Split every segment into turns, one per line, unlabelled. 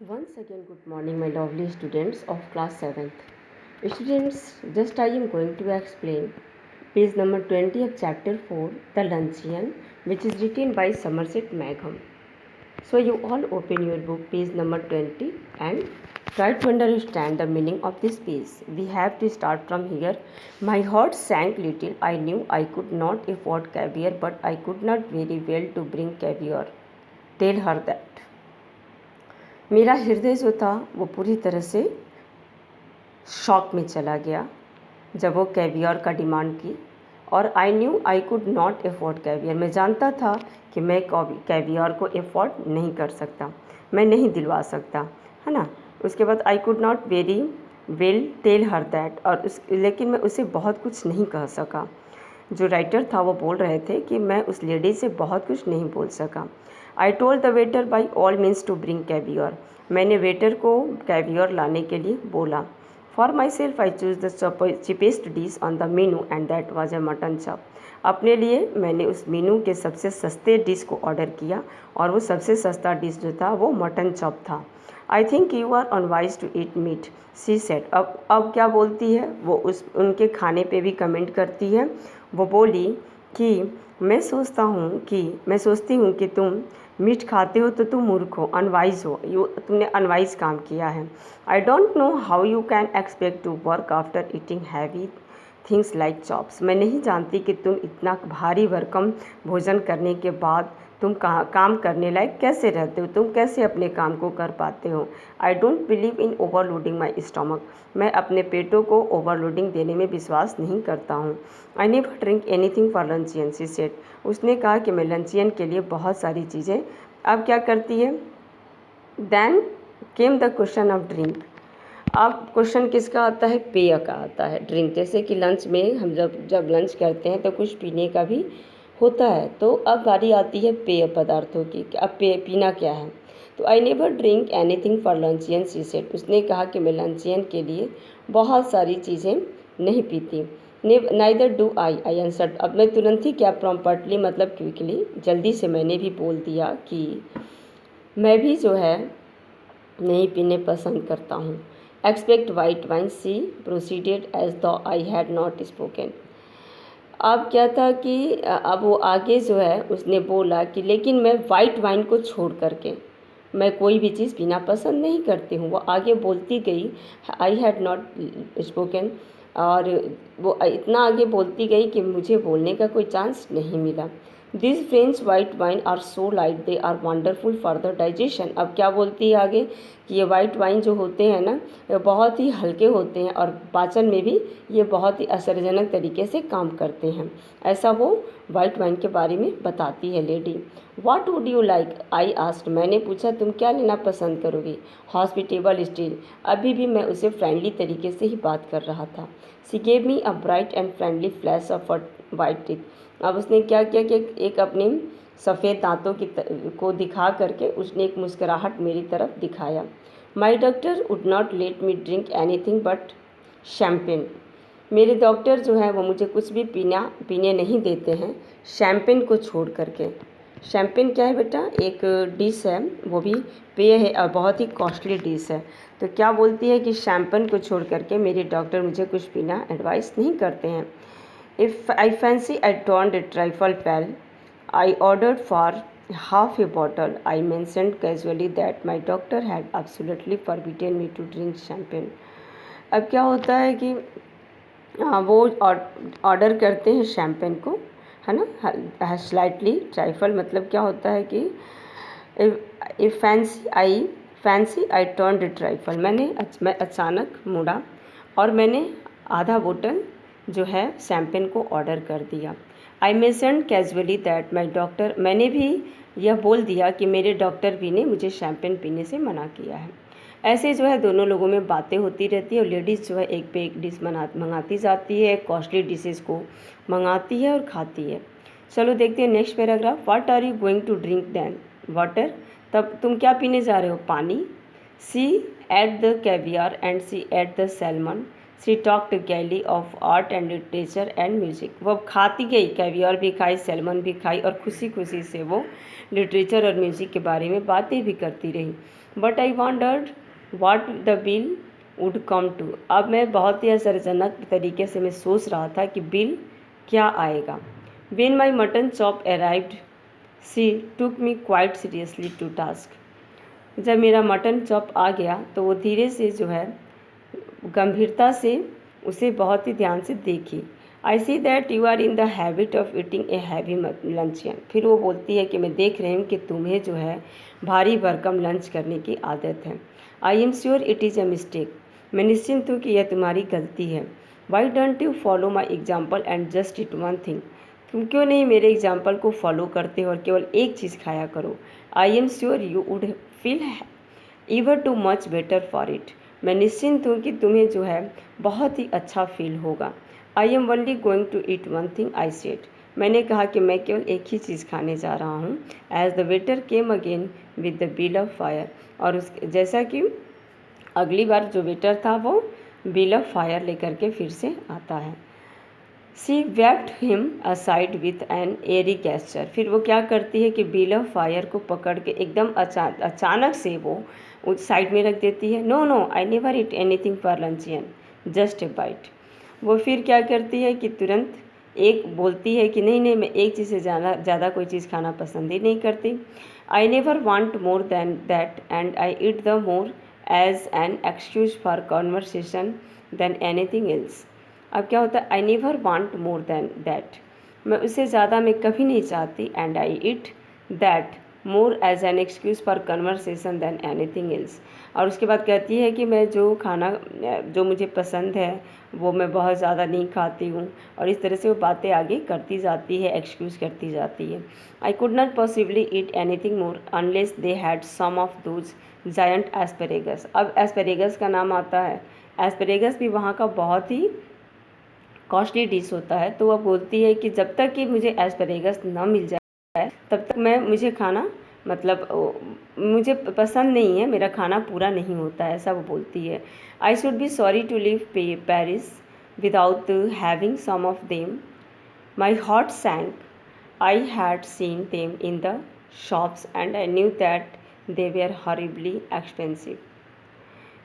Once again, good morning, my lovely students of class 7th. Students, just I am going to explain page number 20 of chapter 4, The Luncheon, which is written by Somerset Maugham. So, you all open your book, page number 20, and try to understand the meaning of this page. We have to start from here. My heart sank little. I knew I could not afford caviar, but I could not very well to bring caviar. Tell her that. मेरा हृदय जो था वो पूरी तरह से shock में चला गया जब वो कैवियर का डिमांड की। और I knew I could not afford caviar, मैं जानता था कि मैं कैवियर को अफोर्ड नहीं कर सकता, मैं नहीं दिलवा सकता, है ना। उसके बाद I could not very well tell her that, और लेकिन मैं उसे बहुत कुछ नहीं कह सका। जो राइटर था वो बोल रहे थे कि मैं उस लेडी से बहुत कुछ नहीं बोल सका। I told the waiter by all means to bring caviar, मैंने वेटर को कैवियर लाने के लिए बोला। For myself I choose the cheapest dish on the menu and that was a mutton chop, अपने लिए मैंने उस मीनू के सबसे सस्ते डिश को ऑर्डर किया और वो सबसे सस्ता डिश जो था वो मटन चॉप था। I think you are unwise to eat meat, she said. अब क्या बोलती है वो, उनके खाने पे भी कमेंट करती है। वो बोली कि मैं सोचती हूँ कि तुम मीट खाते हो तो तुम मूर्ख हो, अनवाइज हो, तुमने अनवाइज काम किया है। I don't know how you can expect to work after eating heavy things like chops, मैं नहीं जानती कि तुम इतना भारी भरकम भोजन करने के बाद तुम काम करने लायक कैसे रहते हो, तुम कैसे अपने काम को कर पाते हो। I don't believe in overloading my stomach, मैं अपने पेटों को ओवरलोडिंग देने में विश्वास नहीं करता हूँ। I never drink anything for लंचियन, she said, उसने कहा कि मैं लंचियन के लिए बहुत सारी चीज़ें। अब क्या करती है, then came the question of drink. अब क्वेश्चन किसका आता है, पेय का आता है। ड्रिंक जैसे कि लंच में हम जब लंच करते हैं तो कुछ पीने का भी होता है, तो अब बारी आती है पेय पदार्थों की, अब पीना क्या है। तो I never drink anything for लंचियन, she said, उसने कहा कि मैं लंचियन के लिए बहुत सारी चीज़ें नहीं पीती। नाइदर डू आई आंसर्ड, अब मैं तुरंत ही क्या, प्रॉम्प्टली मतलब क्विकली, जल्दी से मैंने भी बोल दिया कि मैं भी जो है नहीं पीने पसंद करता हूँ। Expect white wine, she proceeded as the I had not spoken. अब क्या था कि अब वो आगे जो है उसने बोला कि लेकिन मैं वाइट वाइन को छोड़ करके मैं कोई भी चीज़ पीना पसंद नहीं करती हूँ। वो आगे बोलती गई, आई हैड नॉट स्पोकन, और वो इतना आगे बोलती गई कि मुझे बोलने का कोई चांस नहीं मिला। This French white wine are so light, they are wonderful for the digestion. अब क्या बोलती है आगे कि ये वाइट वाइन जो होते हैं ना, ये बहुत ही हल्के होते हैं और पाचन में भी ये बहुत ही असरजनक तरीके से काम करते हैं। ऐसा वो वाइट वाइन के बारे में बताती है lady. What would you like, I asked, मैंने पूछा तुम क्या लेना पसंद करोगी। हॉस्पिटेबल स्टील, अभी भी मैं उसे फ्रेंडली तरीके से ही बात कर रहा था। She gave me a bright and friendly flash of white teeth, अब उसने क्या किया कि एक अपने सफ़ेद दांतों को दिखा करके उसने एक मुस्कुराहट मेरी तरफ दिखाया। माई doctor would not let me drink anything but champagne, मेरे डॉक्टर जो है वो मुझे कुछ भी पीने नहीं देते हैं शैम्पेन को छोड़ करके। शैम्पेन क्या है बेटा, एक डिश है, वो भी पेय है और बहुत ही कॉस्टली डिश है। तो क्या बोलती है कि शैम्पेन को छोड़ करके मेरे डॉक्टर मुझे कुछ पीना एडवाइस नहीं करते हैं। If I fancy I turned a trifle pale, I ordered for half a bottle. I mentioned casually that my doctor had absolutely forbidden me to drink champagne. अब क्या होता है कि वो ऑर्डर करते हैं शैम्पेन को, है ना। स्लाइटली ट्राइफल मतलब क्या होता है कि फैंसी आई टर्न्ड ट्राइफल, मैं अचानक मुड़ा और मैंने आधा बोतल जो है शैम्पेन को ऑर्डर कर दिया। I mentioned casually that my doctor, मैंने भी यह बोल दिया कि मेरे डॉक्टर भी ने मुझे शैम्पेन पीने से मना किया है। ऐसे जो है दोनों लोगों में बातें होती रहती है और लेडीज़ जो है एक पे एक डिश मंगाती जाती है, कॉस्टली डिशेज़ को मंगाती है और खाती है। चलो देखते हैं next paragraph. What are you going to drink then, water, तब तुम क्या पीने जा रहे हो, पानी। She ate the caviar and she ate the salmon, she talked gaily of art and literature and music, वो खाती गई, कैवियर भी खाई, सैल्मन भी खाई और खुशी खुशी से वो लिटरेचर और म्यूज़िक के बारे में बातें भी करती रही। But I wondered what the bill would come to. अब मैं बहुत ही आश्चर्यजनक तरीके से मैं सोच रहा था कि बिल क्या आएगा। When my mutton chop arrived she took me quite seriously to task. जब मेरा मटन चॉप आ गया तो वो धीरे से जो है गंभीरता से उसे बहुत ही ध्यान से देखी। I see that you are in the habit of eating a heavy luncheon. फिर वो बोलती है कि मैं देख रही हूँ कि तुम्हें जो है भारी भरकम लंच करने की आदत है। I am sure it is a mistake. मैं निश्चिंत हूँ कि यह तुम्हारी गलती है। Why don't you follow my example and just it one thing. तुम क्यों नहीं मेरे एग्जाम्पल को फॉलो करते हो और केवल एक चीज़ खाया करो। I am sure you would feel ईवर too much better for it. मैं निश्चिंत हूँ कि तुम्हें जो है बहुत ही अच्छा फील होगा। I am only going to eat one thing I said. मैंने कहा कि मैं केवल एक ही चीज़ खाने जा रहा हूँ। As the waiter came again with the bill of fire. और उस जैसा कि अगली बार जो वेटर था वो बिल ऑफ फायर लेकर के फिर से आता है। She wept him aside with an airy gesture. फिर वो क्या करती है कि बिल ऑफ फायर को पकड़ के एकदम अचानक से वो उस साइड में रख देती है। No no I never eat anything for luncheon just a bite. वो फिर क्या करती है कि तुरंत एक बोलती है कि नहीं नहीं मैं एक चीज़ से ज़्यादा कोई चीज़ खाना पसंद ही नहीं करती। I never want more than that and I eat the more as an excuse for conversation than anything else. अब क्या होता है, I never want more than that, मैं उससे ज़्यादा मैं कभी नहीं चाहती। And I eat that more as an excuse for conversation than anything else. और उसके बाद कहती है कि मैं जो खाना जो मुझे पसंद है वो मैं बहुत ज़्यादा नहीं खाती हूँ। और इस तरह से वो बातें आगे करती जाती है, एक्सक्यूज़ करती जाती है। I could not possibly eat anything more unless they had some of those giant asparagus. अब एस्पेरेगस का नाम आता है। एस्पेरेगस भी वहाँ का बहुत ही कॉस्टली डिश होता है। तो वह बोलती है कि जब तक कि मुझे एस्पेरेगस न मिल जाए तब तक मुझे खाना मतलब मुझे पसंद नहीं है, मेरा खाना पूरा नहीं होता है, ऐसा वो बोलती है। I should be sorry to leave Paris without having some of them. My heart sank. I had seen them in the shops and I knew that they were horribly expensive.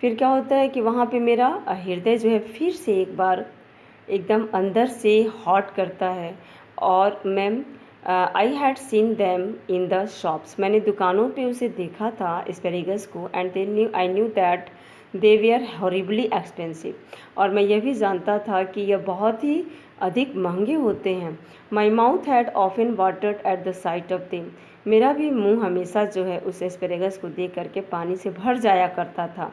फिर क्या होता है कि वहाँ पे मेरा हृदय जो है फिर से एक बार एकदम अंदर से हॉट करता है। और ma'am I had seen them in the shops, मैंने दुकानों पे उसे देखा था एस्पेरेगस को। And I knew that they were horribly expensive, और मैं यह भी जानता था कि यह बहुत ही अधिक महंगे होते हैं। My mouth had often watered at the site of them, मेरा भी मुंह हमेशा जो है उस एस्पेरेगस को देख करके पानी से भर जाया करता था।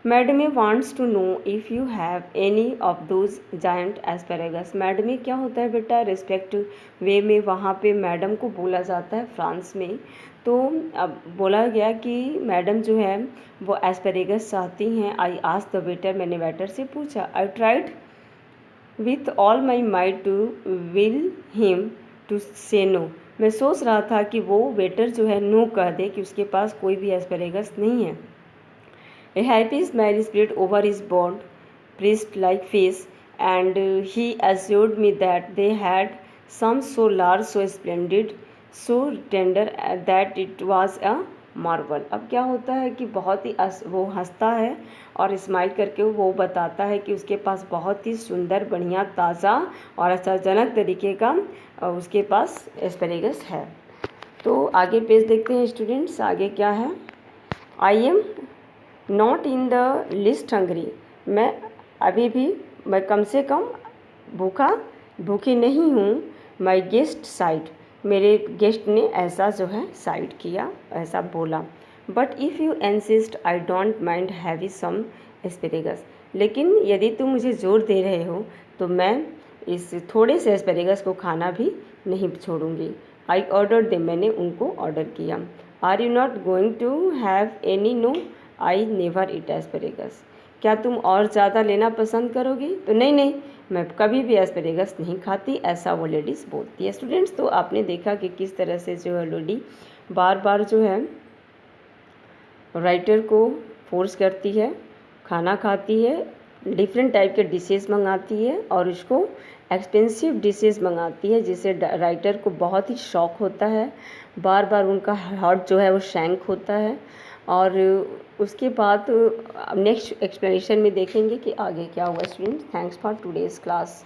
Madam wants to know if you have any of those giant asparagus. Madam क्या होता है बेटा, रिस्पेक्ट वे में वहाँ पे मैडम को बोला जाता है फ्रांस में। तो अब बोला गया कि मैडम जो है वो एस्पेरेगस चाहती हैं। आई आस्क्ड द वेटर, मैंने वेटर से पूछा। I tried with all my might to will him to say no. मैं सोच रहा था कि वो वेटर जो है नो कह दे कि उसके पास कोई भी एस्पेरेगस नहीं है। A happy smile spread over his broad, priest-like face, and he assured me that they had some so large, so splendid, so tender that it was a marvel। अब क्या होता है कि बहुत ही वो हंसता है और स्माइल करके वो बताता है कि उसके पास बहुत ही सुंदर, बढ़िया, ताज़ा और आश्चर्यजनक तरीके का उसके पास एस्पेरेगस है। तो आगे पेज देखते हैं स्टूडेंट्स, आगे क्या है। I am not in the list hungry, मैं कम से कम भूखी नहीं हूँ। माई गेस्ट साइड, मेरे गेस्ट ने ऐसा जो है साइड किया, ऐसा बोला। But if you insist I don't mind heavy some asparagus, लेकिन यदि तुम मुझे जोर दे रहे हो तो मैं इस थोड़े से एस्पेरेगस को खाना भी नहीं छोड़ूंगी। आई ऑर्डर दे, मैंने उनको ऑर्डर किया। Are you not going to have any? No I never eat asparagus. क्या तुम और ज़्यादा लेना पसंद करोगी? तो नहीं नहीं, मैं कभी भी एस्पेरेगस नहीं खाती, ऐसा वो लेडीज़ बोलती है। स्टूडेंट्स, तो आपने देखा कि किस तरह से जो है लेडी बार बार जो है राइटर को फोर्स करती है, खाना खाती है, डिफरेंट टाइप के डिशेस मंगाती है और उसको एक्सपेंसिव डिशेस मंगाती है, जिससे राइटर को बहुत ही शौक होता है। बार बार उनका हार्ट जो है वो शैंक होता है और उसके बाद नेक्स्ट एक्सप्लेनेशन में देखेंगे कि आगे क्या हुआ students. Thanks for today's class.